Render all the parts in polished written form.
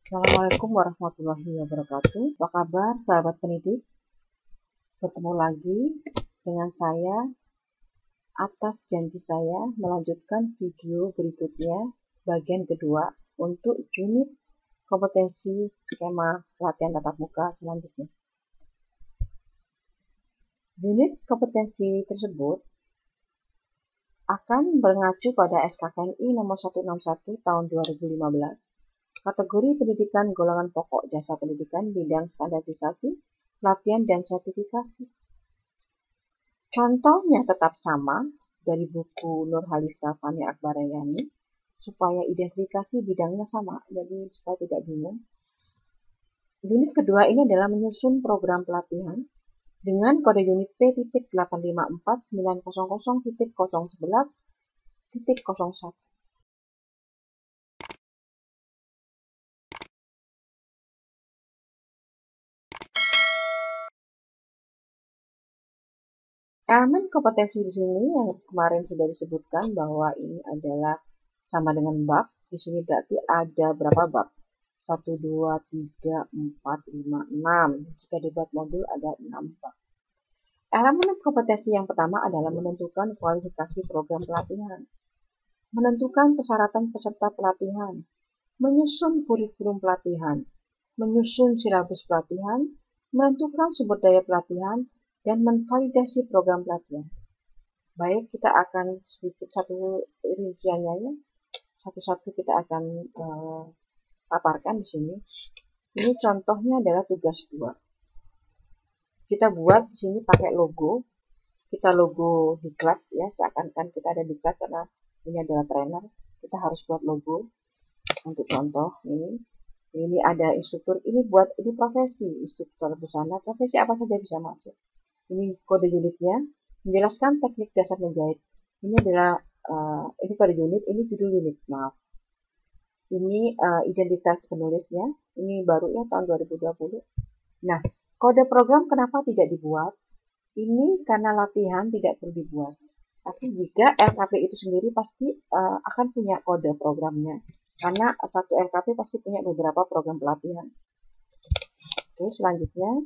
Assalamualaikum warahmatullahi wabarakatuh. Apa kabar sahabat pendidik? Bertemu lagi dengan saya atas janji saya melanjutkan video berikutnya bagian kedua untuk unit kompetensi skema pelatihan tatap muka selanjutnya. Unit kompetensi tersebut akan mengacu pada SKKNI nomor 161 tahun 2015. Kategori pendidikan golongan pokok jasa pendidikan bidang standarisasi, pelatihan, dan sertifikasi. Contohnya tetap sama dari buku Nurhalisa Fani Akbarayani supaya identifikasi bidangnya sama, jadi supaya tidak bingung. Unit kedua ini adalah menyusun program pelatihan dengan kode unit P.8549000.011.01. Elemen kompetensi di sini yang kemarin sudah disebutkan bahwa ini adalah sama dengan bab. Di sini berarti ada berapa bab? 1, 2, 3, 4, 5, 6. Jika di bab modul ada 6 bab. Elemen kompetensi yang pertama adalah menentukan kualifikasi program pelatihan, menentukan persyaratan peserta pelatihan, menyusun kurikulum pelatihan, menyusun silabus pelatihan, menentukan sumber daya pelatihan, dan memvalidasi program pelatihan. Baik, kita akan sedikit satu rinciannya ya. Satu-satu kita akan paparkan di sini. Ini contohnya adalah tugas 2. Kita buat di sini pakai logo. Kita logo diklat ya, seakan-akan kita ada diklat karena ini adalah trainer. Kita harus buat logo untuk contoh ini. Ini ada instruktur, ini profesi instruktur busana, profesi apa saja bisa masuk. Ini kode unitnya, menjelaskan teknik dasar menjahit. Ini adalah ini kode unit, ini judul unit, maaf. Ini identitas penulisnya, ini baru ya tahun 2020. Nah, kode program kenapa tidak dibuat? Ini karena latihan tidak perlu dibuat. Tapi jika LKP itu sendiri pasti akan punya kode programnya. Karena satu LKP pasti punya beberapa program pelatihan. Oke, selanjutnya.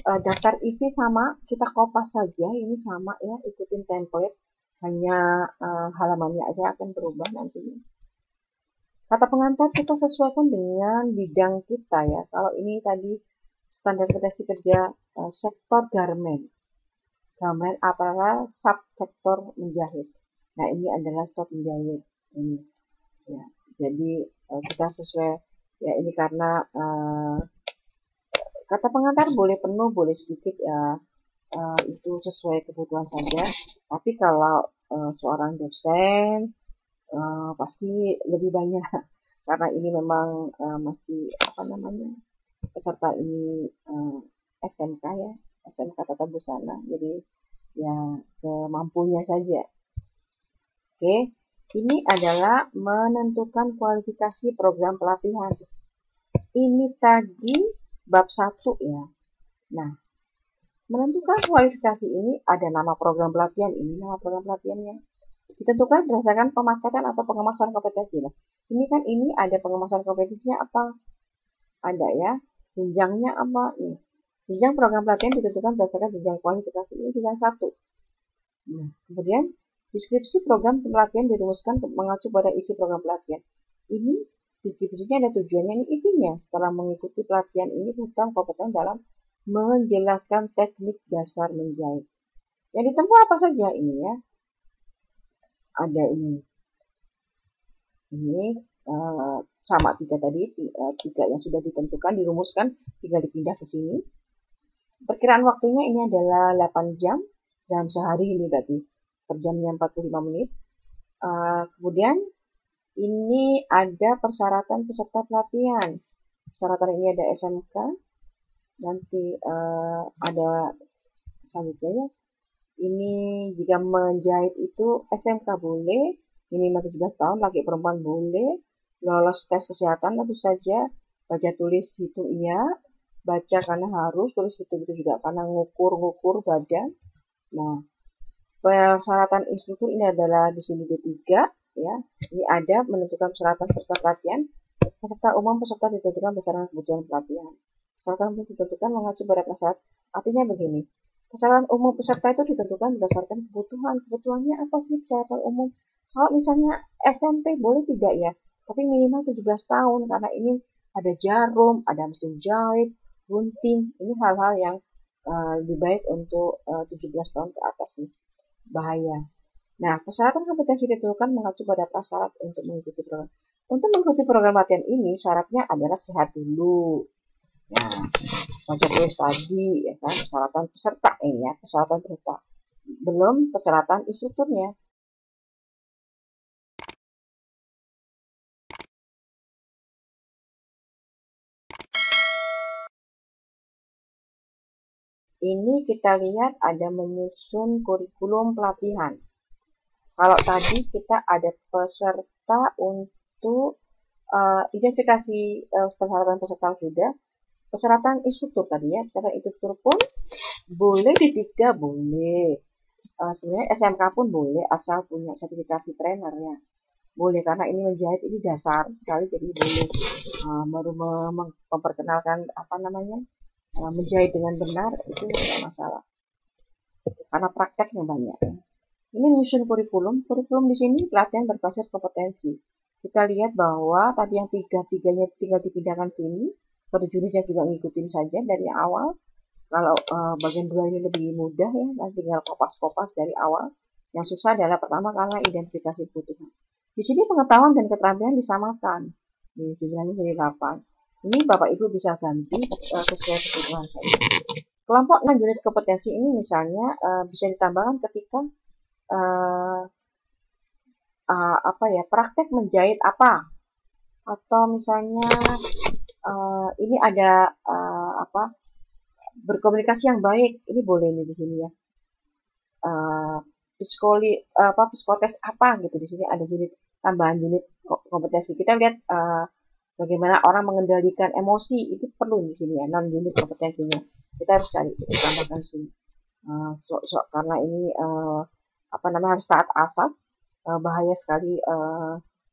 Daftar isi sama, kita kopas saja, ini sama ya, ikutin template, hanya halamannya aja akan berubah nantinya. Kata pengantar kita sesuaikan dengan bidang kita ya, kalau ini tadi standar kompetensi kerja sektor garment apalah subsektor menjahit. Nah ini adalah stop menjahit ini ya, jadi kita sesuai ya, ini karena kata pengantar boleh penuh, boleh sedikit ya, itu sesuai kebutuhan saja. Tapi kalau seorang dosen pasti lebih banyak karena ini memang masih apa namanya peserta ini SMK ya, SMK Tata Busana. Jadi ya semampunya saja. Oke, ini adalah menentukan kualifikasi program pelatihan. Ini tadi bab 1 ya. Nah, menentukan kualifikasi ini ada nama program pelatihan, ini nama program pelatihannya. Ditentukan berdasarkan pemakaian atau pengemasan kompetensi. Nah, ini kan ini ada pengemasan kompetensinya apa? Ada ya. Jenjangnya apa? Nih. Jenjang program pelatihan ditentukan berdasarkan jenjang kualifikasi, ini jenjang 1. Nah, kemudian deskripsi program pelatihan dirumuskan mengacu pada isi program pelatihan. Ini deskripsinya ada tujuannya, ini isinya. Setelah mengikuti pelatihan ini tentang kompeten dalam menjelaskan teknik dasar menjahit. Yang ditempuh apa saja ini ya? Ada ini sama 3 tadi, 3 yang sudah ditentukan, dirumuskan, tinggal dipindah ke sini. Perkiraan waktunya ini adalah 8 jam dalam sehari, ini berarti per jamnya 45 menit. Kemudian ini ada persyaratan peserta pelatihan. Persyaratan ini ada SMK, nanti ada selanjutnya ya. Ini jika menjahit itu SMK boleh, minimal 17 tahun, laki perempuan boleh, lolos tes kesehatan tentu saja, baca tulis hitung iya, baca karena harus, tulis hitung itu juga karena ngukur badan. Nah, persyaratan instruktur ini adalah di sini D3 ya. Ini ada menentukan persyaratan peserta pelatihan, Peserta umum peserta ditentukan berdasarkan kebutuhan pelatihan. Peserta umum ditentukan mengacu pada prasyarat. Artinya begini, persyaratan umum peserta itu ditentukan berdasarkan kebutuhan. Kebutuhannya apa sih persyaratan umum? Kalau misalnya SMP boleh tidak ya, tapi minimal 17 tahun karena ini ada jarum, ada mesin jahit, gunting. Ini hal-hal yang lebih baik untuk 17 tahun ke atas sih. Bahaya. Nah, persyaratan kompetensi ditentukan mengacu pada prasyarat untuk mengikuti program. Untuk mengikuti program latihan ini, syaratnya adalah sehat dulu. Nah, baca tulis tadi, ya kan, persyaratan peserta ini ya, persyaratan peserta. Belum persyaratan instrukturnya. Ini kita lihat ada menyusun kurikulum pelatihan. Kalau tadi kita ada peserta untuk identifikasi persyaratan peserta sudah, persyaratan instruktur tadi ya, persyaratan instruktur pun boleh D3 boleh. Sebenarnya SMK pun boleh asal punya sertifikasi trainernya. Boleh karena ini menjahit ini dasar sekali jadi boleh baru memperkenalkan apa namanya menjahit dengan benar itu tidak masalah karena prakteknya banyak. Ini menyusun kurikulum. Kurikulum di sini pelatihan berbasis kompetensi. Kita lihat bahwa tadi yang tiga-tiganya tinggal dipindahkan sini. Perjunisnya juga ngikutin saja dari awal. Kalau bagian dua ini lebih mudah ya, dan tinggal kopas-kopas dari awal. Yang susah adalah pertama karena identifikasi kebutuhan. Di sini pengetahuan dan keterampilan disamakan. Ini jumlahnya jadi 8. Ini Bapak Ibu bisa ganti sesuai kebutuhan saja. Kelompok 6 unit kompetensi ini misalnya bisa ditambahkan ketika apa ya praktek menjahit apa atau misalnya ini ada apa berkomunikasi yang baik ini boleh nih di sini ya psikotes apa gitu di sini ada unit tambahan unit kompetensi kita lihat bagaimana orang mengendalikan emosi itu perlu di sini ya non unit kompetensinya kita harus cari kita tambahkan di sini karena ini apa namanya harus taat asas bahaya sekali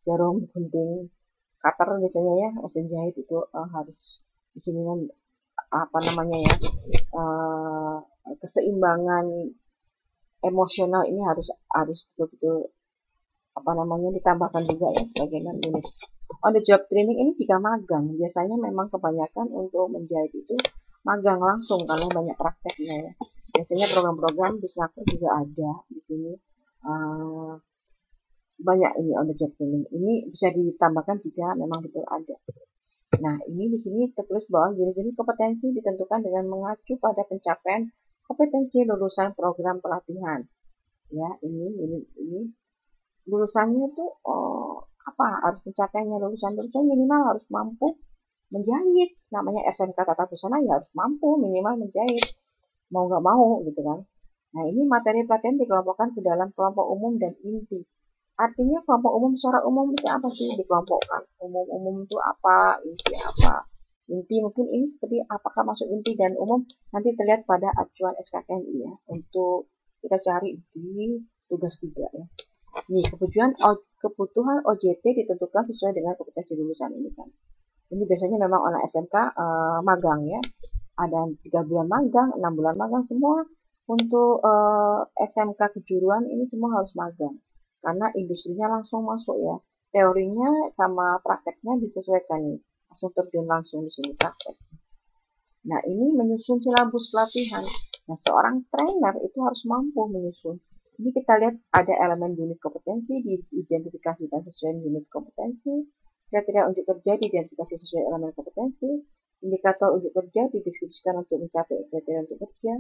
jarum gunting cutter biasanya ya mesin jahit itu harus di sini apa namanya ya keseimbangan emosional ini harus betul-betul apa namanya ditambahkan juga ya sebagai unit. On the job training ini jika magang biasanya memang kebanyakan untuk menjahit itu magang langsung karena banyak prakteknya ya. Biasanya program-program di Snaker juga ada di sini banyak ini on the job training. Ini bisa ditambahkan jika memang betul ada. Nah, ini di sini tertulis bahwa unit-unit kompetensi ditentukan dengan mengacu pada pencapaian kompetensi lulusan program pelatihan. Ya, ini lulusannya itu apa? Harus pencapaiannya lulusan minimal harus mampu menjahit. Namanya SMK Tata Busana ya harus mampu minimal menjahit. Mau nggak mau gitu kan. Nah, ini materi pelatihan dikelompokkan ke dalam kelompok umum dan inti. Artinya kelompok umum secara umum itu apa sih dikelompokkan? Umum-umum itu apa? Inti apa? Inti mungkin ini seperti apakah masuk inti dan umum nanti terlihat pada acuan SKKNI ya untuk kita cari di tugas 3 ya. Nih kebutuhan OJT ditentukan sesuai dengan kompetensi lulusan ini kan. Ini biasanya memang anak SMK magang ya. Ada 3 bulan magang, 6 bulan magang semua untuk SMK kejuruan ini semua harus magang karena industrinya langsung masuk ya. Teorinya sama prakteknya disesuaikan nih. Langsung terjun langsung di sini praktek. Nah, ini menyusun silabus pelatihan. Nah, seorang trainer itu harus mampu menyusun. Ini kita lihat ada elemen unit kompetensi diidentifikasi dan sesuai unit kompetensi. Kriteria unjuk kerja diidentifikasi sesuai elemen kompetensi. Indikator unjuk kerja dideskripsikan untuk mencapai kriteria unjuk kerja.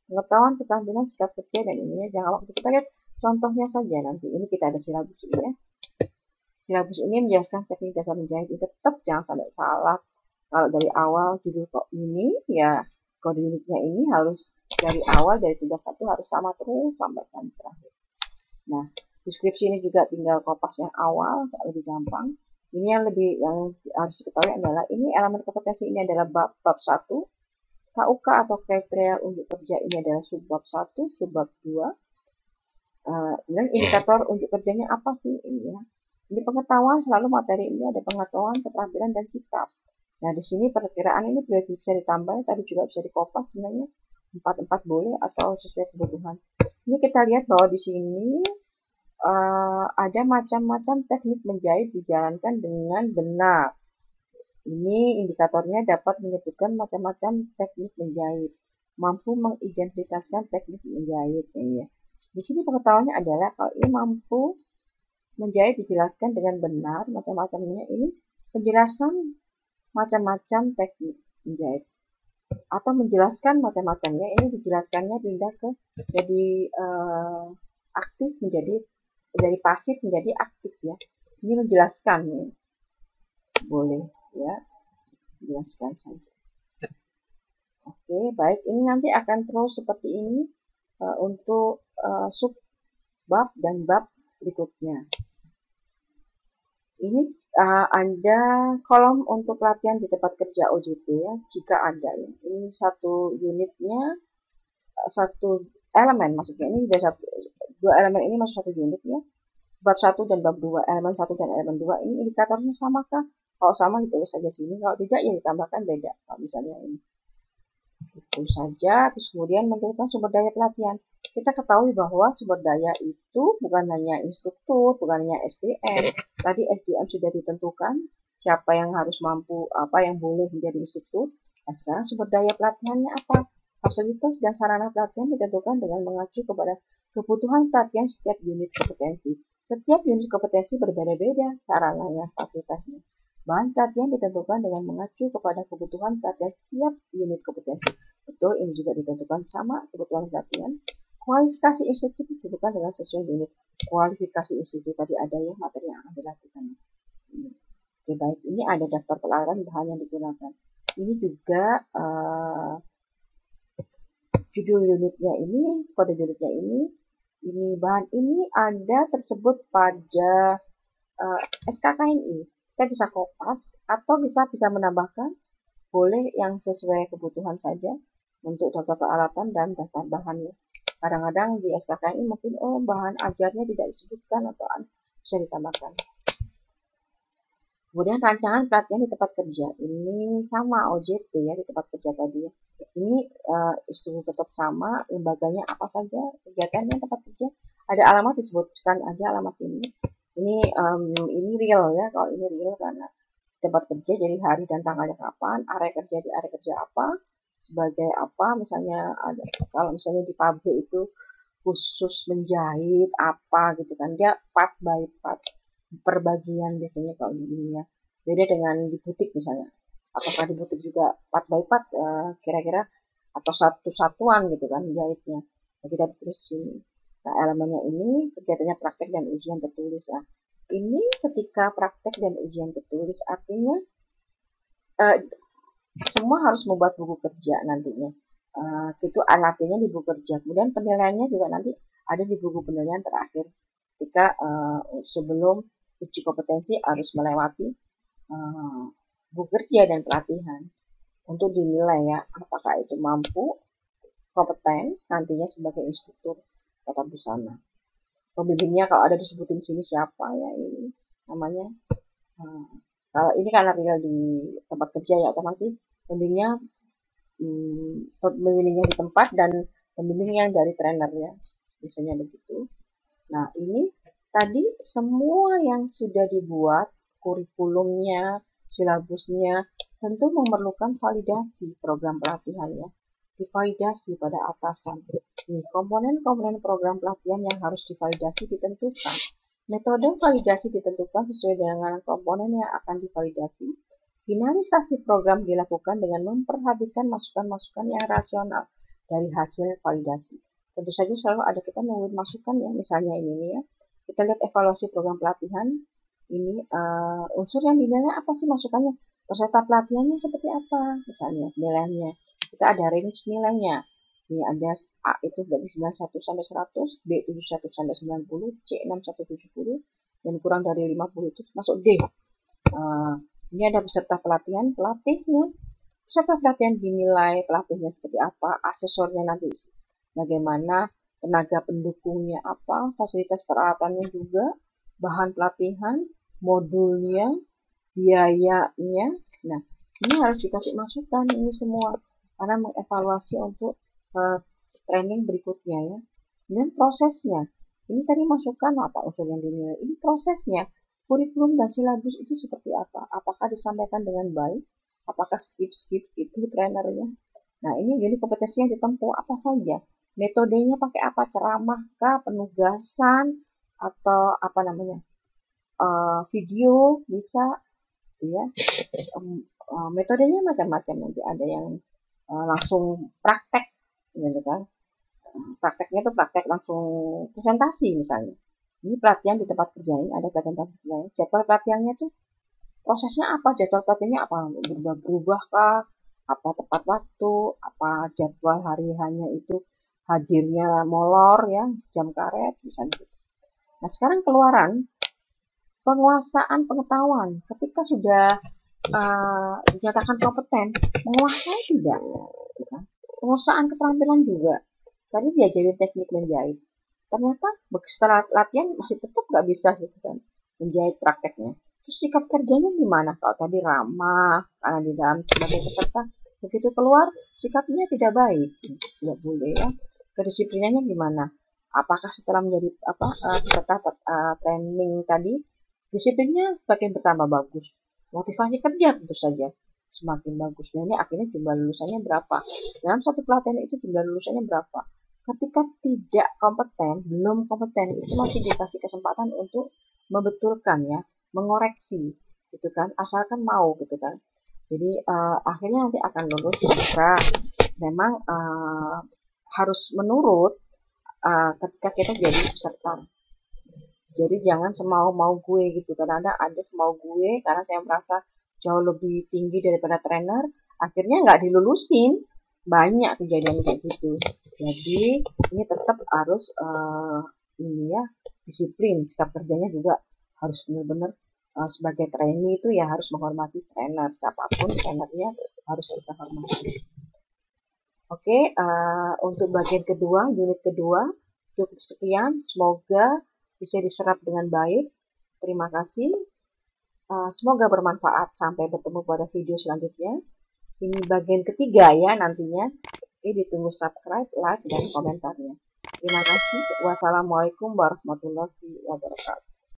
Pengetahuan, keterampilan, sikap kerja dan ini ya. Jangan waktu kita lihat contohnya saja nanti. Ini kita ada silabus ini ya. Silabus ini menjelaskan teknik dasar menjahit. Tetap jangan sampai salah. Kalau dari awal judul kok ini ya kode unitnya ini harus dari awal dari tugas 1 harus sama terus sampai terakhir. Nah, deskripsi ini juga tinggal kopas yang awal lebih gampang. Ini yang harus diketahui adalah ini elemen kompetensi ini adalah bab 1. KUK atau kriteria unjuk kerja ini adalah subbab 1, subbab 2. Kemudian indikator unjuk kerjanya apa sih ini ya? Ini pengetahuan, selalu materi ini ada pengetahuan, keterampilan, dan sikap. Nah, di sini perkiraan ini bisa ditambah, tadi juga bisa dikopas sebenarnya. 4-4 boleh atau sesuai kebutuhan. Ini kita lihat bahwa di sini ada macam-macam teknik menjahit dijalankan dengan benar. Ini indikatornya dapat menyebutkan macam-macam teknik menjahit. Mampu mengidentifikasikan teknik menjahit. Ya. Di sini pengetahuannya adalah kalau ini mampu menjahit dijelaskan dengan benar, macam-macamnya ini penjelasan macam-macam teknik menjahit. Atau menjelaskan macam-macamnya, ini dijelaskannya pindah ke jadi aktif menjadi dari pasif menjadi aktif ya. Ini menjelaskan ya. Boleh ya, jelaskan saja. Oke, baik. Ini nanti akan terus seperti ini untuk sub bab dan bab berikutnya. Ini ada kolom untuk latihan di tempat kerja OJT ya, jika ada ya. Ini satu unitnya, satu elemen maksudnya, ini sudah dua elemen ini masuk satu unit ya. Bab 1 dan bab 2, elemen 1 dan elemen 2 ini indikatornya samakah? Kalau sama ditulis saja sini, kalau tidak ya ditambahkan beda. Kalau misalnya ini itu saja, terus kemudian menentukan sumber daya pelatihan. Kita ketahui bahwa sumber daya itu bukan hanya instruktur, bukan hanya SDM. Tadi SDM sudah ditentukan siapa yang harus mampu, apa yang boleh menjadi instruktur. Nah, sekarang sumber daya pelatihannya apa? Fasilitas dan sarana pelatihan ditentukan dengan mengacu kepada kebutuhan pelatihan setiap unit kompetensi. Setiap unit kompetensi berbeda-beda sarananya, fasilitasnya. Bahan pelatihan ditentukan dengan mengacu kepada kebutuhan pelatihan setiap unit kompetensi. Betul, ini juga ditentukan sama kebutuhan pelatihan. Kualifikasi instruktur ditentukan dengan sesuai unit. Kualifikasi instruktur tadi ada ya, materi yang akan dilakukan. Oke, baik. Ini ada daftar pelajaran bahan yang digunakan. Ini juga judul unitnya ini, kode unitnya ini bahan ini ada tersebut pada SKKNI. Kita bisa kopas atau bisa menambahkan, boleh yang sesuai kebutuhan saja untuk daftar peralatan dan daftar bahannya. Kadang-kadang di SKKNI mungkin bahan ajarnya tidak disebutkan atau bisa ditambahkan. Kemudian rancangan pelatihan di tempat kerja. Ini sama OJT ya, di tempat kerja tadi ya. Ini instruktur tetap sama, lembaganya apa saja, kegiatannya tempat kerja. Ada alamat disebutkan aja alamat sini. Ini real ya, kalau ini real karena tempat kerja jadi hari dan tanggalnya kapan, area kerja di area kerja apa, sebagai apa, misalnya ada kalau misalnya di pabrik itu khusus menjahit apa gitu kan, dia part by part per bagian biasanya kalau di dunia. Beda dengan di butik misalnya. Apakah di butik juga part by part kira-kira atau satu satuan gitu kan jahitnya. Nah, kita tulis sini. Nah, elemennya ini kegiatannya praktek dan ujian tertulis ya. Ini ketika praktek dan ujian tertulis artinya semua harus membuat buku kerja nantinya. Itu artinya di buku kerja. Kemudian penilaiannya juga nanti ada di buku penilaian terakhir. Ketika sebelum uji kompetensi harus melewati buku kerja dan pelatihan untuk dinilai ya apakah itu mampu, kompeten nantinya sebagai instruktur tata busana. Pembimbingnya kalau ada disebutin sini siapa ya ini namanya. Kalau ini karena real di tempat kerja ya otomatis pembimbingnya di tempat dan pembimbing yang dari trainer ya biasanya begitu. Nah ini tadi semua yang sudah dibuat kurikulumnya, silabusnya tentu memerlukan validasi program pelatihan ya, divalidasi pada atasan. Nih, komponen-komponen program pelatihan yang harus divalidasi ditentukan. Metode validasi ditentukan sesuai dengan komponen yang akan divalidasi. Finalisasi program dilakukan dengan memperhatikan masukan-masukan yang rasional dari hasil validasi. Tentu saja selalu ada kita nungguin masukan ya, misalnya ini ya. Kita lihat evaluasi program pelatihan. Ini unsur yang dinilai apa sih masukannya? Peserta pelatihannya seperti apa? Misalnya nilainya. Kita ada range nilainya. Ini ada A itu dari 91 sampai 100, B 71 sampai 90, C 61 70, dan kurang dari 50 itu masuk D. Ini ada peserta pelatihan, pelatihnya. Peserta pelatihan dinilai pelatihnya seperti apa, asesornya nanti bagaimana, tenaga pendukungnya apa, fasilitas peralatannya juga, bahan pelatihan, modulnya, biayanya. Nah, ini harus dikasih masukan ini semua karena mengevaluasi untuk training berikutnya ya. Dan prosesnya, ini tadi masukan apa unsur yang dinilai, ini prosesnya, kurikulum dan silabus itu seperti apa, apakah disampaikan dengan baik, apakah skip itu trainernya. Nah, ini jadi kompetensi yang ditempuh apa saja, metodenya pakai apa, ceramah kah, penugasan, atau apa namanya, video bisa ya. Metodenya macam-macam, nanti ada yang langsung praktek gitu kan. Prakteknya tuh praktek langsung presentasi misalnya. Ini pelatihan di tempat kerja, ini ada pelatihan tempat kerja. Jadwal pelatihannya tuh prosesnya apa, jadwal pelatihannya apa, berubah-berubah kah, apa tepat waktu, apa jadwal hari hanya itu hadirnya molor ya, jam karet misalnya. Nah, sekarang keluaran penguasaan pengetahuan ketika sudah dinyatakan kompeten, menguasai tidak, penguasaan keterampilan juga. Tadi diajarin teknik menjahit, ternyata setelah latihan masih tetap nggak bisa gitu kan menjahit prakteknya. Terus sikap kerjanya gimana? Kalau tadi ramah karena di dalam sebagai peserta, begitu keluar sikapnya tidak baik, tidak boleh ya. Kedisiplinannya gimana? Apakah setelah menjadi peserta training tadi disiplinnya semakin bertambah bagus, motivasi kerja tentu saja semakin bagus. Nah, ini akhirnya jumlah lulusannya berapa? Dalam satu pelatihan itu jumlah lulusannya berapa? Ketika tidak kompeten, belum kompeten, itu masih dikasih kesempatan untuk membetulkan ya, mengoreksi gitu kan, asalkan mau gitu kan. Jadi akhirnya nanti akan lulus jika memang harus menurut ketika kita jadi peserta. Jadi jangan semau-mau gue gitu, karena ada semau gue karena saya merasa jauh lebih tinggi daripada trainer, akhirnya nggak dilulusin. Banyak kejadian kayak gitu. Jadi ini tetap harus ini ya, disiplin, sikap kerjanya juga harus benar-benar sebagai trainee itu ya harus menghormati trainer, siapapun trainernya harus kita hormati. Oke, untuk bagian kedua, unit kedua cukup sekian, semoga bisa diserap dengan baik. Terima kasih. Semoga bermanfaat. Sampai bertemu pada video selanjutnya. Ini bagian ketiga ya nantinya. Oke, ditunggu subscribe, like, dan komentarnya. Terima kasih. Wassalamualaikum warahmatullahi wabarakatuh.